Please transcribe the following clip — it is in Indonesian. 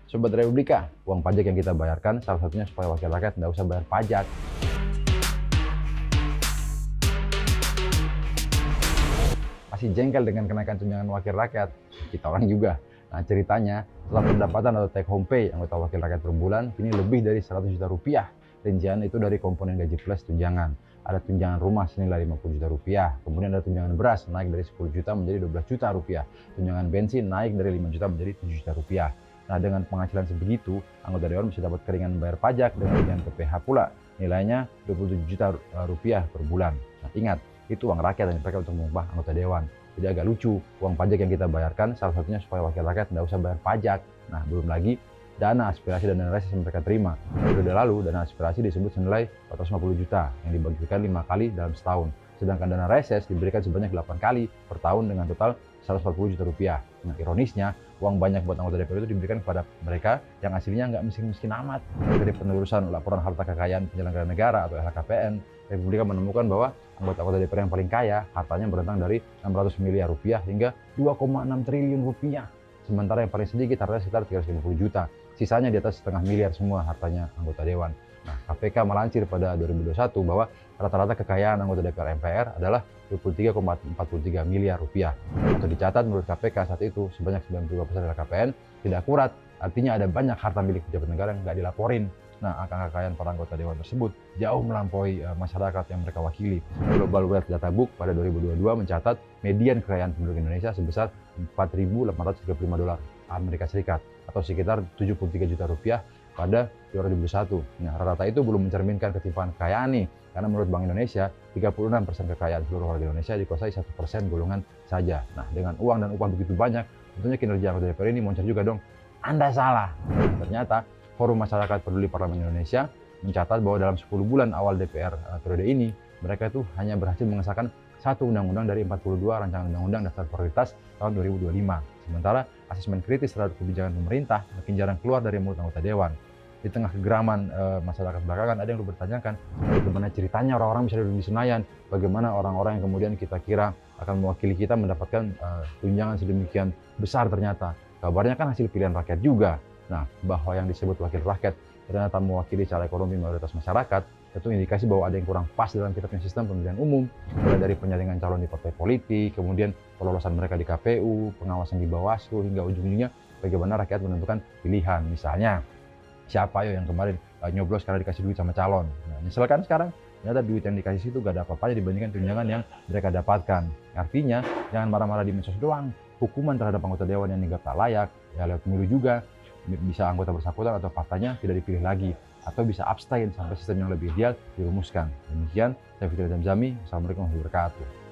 Sobat Republika, uang pajak yang kita bayarkan salah satunya supaya wakil rakyat tidak usah bayar pajak. Masih jengkel dengan kenaikan tunjangan wakil rakyat? Kita orang juga. Nah ceritanya, setelah pendapatan atau take home pay anggota wakil rakyat per bulan kini lebih dari 100 juta rupiah. Rincian itu dari komponen gaji plus tunjangan. Ada tunjangan rumah senilai 50 juta rupiah, kemudian ada tunjangan beras naik dari 10 juta menjadi 12 juta rupiah, tunjangan bensin naik dari 5 juta menjadi 7 juta rupiah. Nah dengan penghasilan sebegitu, anggota dewan bisa dapat keringanan bayar pajak dengan tunjangan PPh pula, nilainya 27 juta rupiah per bulan. Nah ingat, itu uang rakyat yang dipakai untuk mengubah anggota dewan. Jadi agak lucu, uang pajak yang kita bayarkan salah satunya supaya wakil rakyat tidak usah bayar pajak. Nah belum lagi dana aspirasi dan dana reses yang mereka terima. Periode lalu dana aspirasi disebut senilai 450 juta yang dibagikan 5 kali dalam setahun. Sedangkan dana reses diberikan sebanyak 8 kali per tahun dengan total 140 juta rupiah. Nah ironisnya, uang banyak buat anggota DPR itu diberikan kepada mereka yang aslinya nggak miskin-miskin amat. Dari penelusuran laporan harta kekayaan penyelenggara negara atau LHKPN, Republika menemukan bahwa anggota DPR yang paling kaya hartanya berentang dari 600 miliar rupiah hingga 2,6 triliun rupiah. Sementara yang paling sedikit hartanya sekitar 350 juta. Sisanya di atas setengah miliar semua hartanya anggota dewan. Nah, KPK melansir pada 2021 bahwa rata-rata kekayaan anggota DPR MPR adalah 23,43 miliar rupiah. Atau dicatat menurut KPK saat itu sebanyak 92% LHKPN tidak akurat. Artinya ada banyak harta milik pejabat negara yang nggak dilaporin. Nah, angka kekayaan para anggota dewan tersebut jauh melampaui masyarakat yang mereka wakili. Global Wealth Data Book pada 2022 mencatat median kekayaan penduduk Indonesia sebesar 4.835 dolar Amerika Serikat atau sekitar 73 juta rupiah pada 2021. Nah, rata-rata itu belum mencerminkan ketimpangan kekayaan nih, karena menurut Bank Indonesia, 36% kekayaan seluruh warga Indonesia dikuasai 1% golongan saja. Nah, dengan uang dan upah begitu banyak, tentunya kinerja anggota DPR ini moncer juga dong. Anda salah. Nah, ternyata, Forum Masyarakat Peduli Parlemen Indonesia mencatat bahwa dalam 10 bulan awal DPR periode ini, mereka itu hanya berhasil mengesahkan satu undang-undang dari 42 rancangan undang-undang daftar prioritas tahun 2025. Sementara asesmen kritis terhadap kebijakan pemerintah makin jarang keluar dari mulut anggota dewan. Di tengah kegeraman masyarakat belakangan, ada yang bertanyakan bagaimana ceritanya orang-orang bisa duduk di Senayan, bagaimana orang-orang yang kemudian kita kira akan mewakili kita mendapatkan tunjangan sedemikian besar ternyata. Kabarnya kan hasil pilihan rakyat juga. Nah, bahwa yang disebut wakil rakyat ternyata mewakili secara ekonomi mayoritas masyarakat, itu indikasi bahwa ada yang kurang pas dalam kita punya sistem pemilihan umum, mulai dari penyaringan calon di partai politik, kemudian pelolosan mereka di KPU, pengawasan di Bawaslu, hingga ujung-ujungnya bagaimana rakyat menentukan pilihan. Misalnya, siapa yang kemarin nyoblos karena dikasih duit sama calon. Nah, misalkan sekarang ternyata duit yang dikasih itu gak ada apa-apanya dibandingkan tunjangan yang mereka dapatkan. Artinya, jangan marah-marah di medsos doang. Hukuman terhadap anggota dewan yang dianggap tak layak, ya lewat pemilu juga, bisa anggota bersangkutan atau partainya tidak dipilih lagi, atau bisa abstain sampai sistem yang lebih ideal dirumuskan. Demikian, saya Fitri Zamzami. Assalamualaikum warahmatullahi wabarakatuh.